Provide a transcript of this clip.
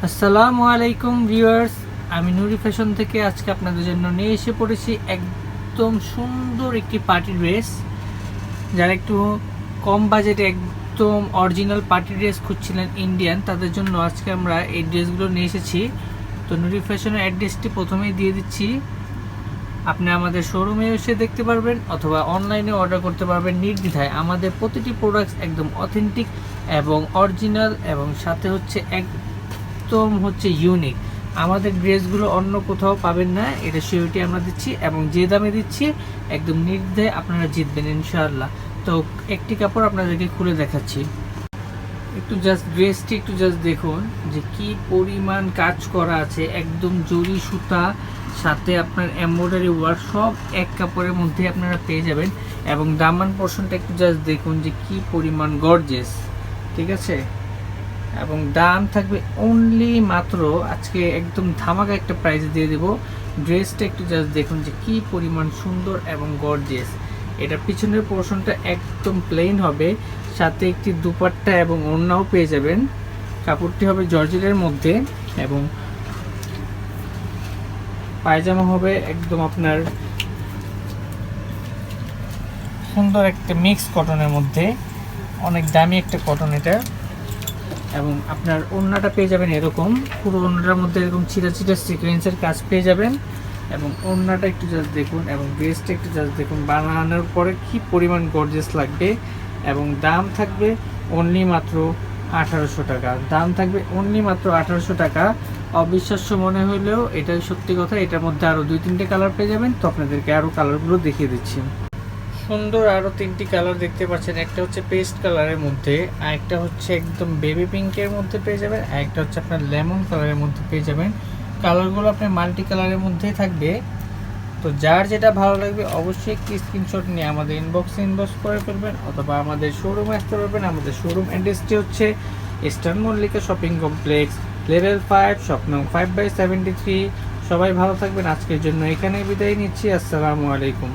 আসসালামু আলাইকুম ভিউয়ার্স, আমি নুরি ফ্যাশন থেকে আজকে আপনাদের জন্য নিয়ে এসে পড়েছি একদম সুন্দর একটি পার্টি ড্রেস। যারা একটু কম বাজেটে একদম অরিজিনাল পার্টি ড্রেস খুঁজছিলেন ইন্ডিয়ান, তাদের জন্য আজকে আমরা এই ড্রেসগুলো নিয়ে এসেছি। তো নুরি ফ্যাশনের অ্যাড্রেসটি প্রথমেই দিয়ে দিচ্ছি। আপনি আমাদের শোরুমে এসে দেখতে পারবেন অথবা অনলাইনে অর্ডার করতে পারবেন নির্দ্বিধায়। আমাদের প্রতিটি প্রোডাক্টস একদম অথেন্টিক এবং অরিজিনাল, এবং সাথে হচ্ছে একদম হচ্ছে ইউনিক। আমাদের ড্রেসগুলো অন্য কোথাও পাবেন না, এটা সিওরিটি আমরা দিচ্ছি, এবং যে দামে দিচ্ছি একদম নির্দ্বিধায় আপনারা জিতবেন ইনশাআল্লাহ। তো একটি কাপড় আপনাদেরকে খুলে দেখাচ্ছি। একটু জাস্ট ড্রেসটি একটু জাস্ট দেখুন যে কি পরিমাণ কাজ করা আছে, একদম জরি সুতা, সাথে আপনার এমব্রয়ডারি ওয়ার্ক সব এক কাপড়ের মধ্যে আপনারা পেয়ে যাবেন। এবং দামান পোর্শনটা একটু জাস্ট দেখুন যে কি পরিমাণ গর্জিয়াস, ঠিক আছে। এবং দাম থাকবে অনলি মাত্র, আজকে একদম ধামাকা একটা প্রাইসে দিয়ে দেবো। ড্রেসটা একটু জাস্ট দেখুন যে কি পরিমাণ সুন্দর এবং গর্জিয়াস। এটা পিছনের পোর্শনটা একদম প্লেন হবে, সাথে একটি দুপাট্টা এবং ওড়নাও পেয়ে যাবেন। কাপড়টি হবে জর্জেটের মধ্যে, এবং পায়জামা হবে একদম আপনার সুন্দর একটা মিক্স কটনের মধ্যে, অনেক দামি একটা কটন এটা। এবং আপনার ওড়নাটা পেয়ে যাবেন এরকম, পুরো ওড়নাটার মধ্যে এরকম ছিটা ছিটা সিকোয়েন্সের কাজ পেয়ে যাবেন। এবং ওড়নাটা একটু জাস্ট দেখুন, এবং ড্রেসটা একটু জাস্ট দেখুন, বানানোর পরে কি পরিমাণ গর্জিয়াস লাগবে। এবং দাম থাকবে অনলি মাত্র 1800 টাকা। দাম থাকবে অনলি মাত্র 1800 টাকা। অবিশ্বাস্য মনে হলেও এটাই সত্যি কথা। এটার মধ্যে আরও 2-3টে কালার পেয়ে যাবেন, তো আপনাদেরকে আরও কালারগুলো দেখিয়ে দিচ্ছি। সুন্দর আরও 3টি কালার দেখতে পাচ্ছেন। একটা হচ্ছে পেস্ট কালারের মধ্যে, আরেকটা হচ্ছে একদম বেবি পিঙ্কের মধ্যে পেয়ে যাবেন, আরেকটা হচ্ছে আপনার লেমন কালারের মধ্যে পেয়ে যাবেন। কালারগুলো আপনার মাল্টি কালারের মধ্যেই থাকবে। তো যার যেটা ভালো লাগবে অবশ্যই একটি স্ক্রিনশট নিয়ে আমাদের ইনবক্স করে ফেলবেন, অথবা আমাদের শোরুমে আসতে পারবেন। আমাদের শোরুম অ্যাড্রেসটি হচ্ছে eastern Mallika shopping complex, level 5, shop নং 5/73। সবাই ভালো থাকবেন। আজকের জন্য এখানেই বিদায় নিচ্ছি। আসসালামু আলাইকুম।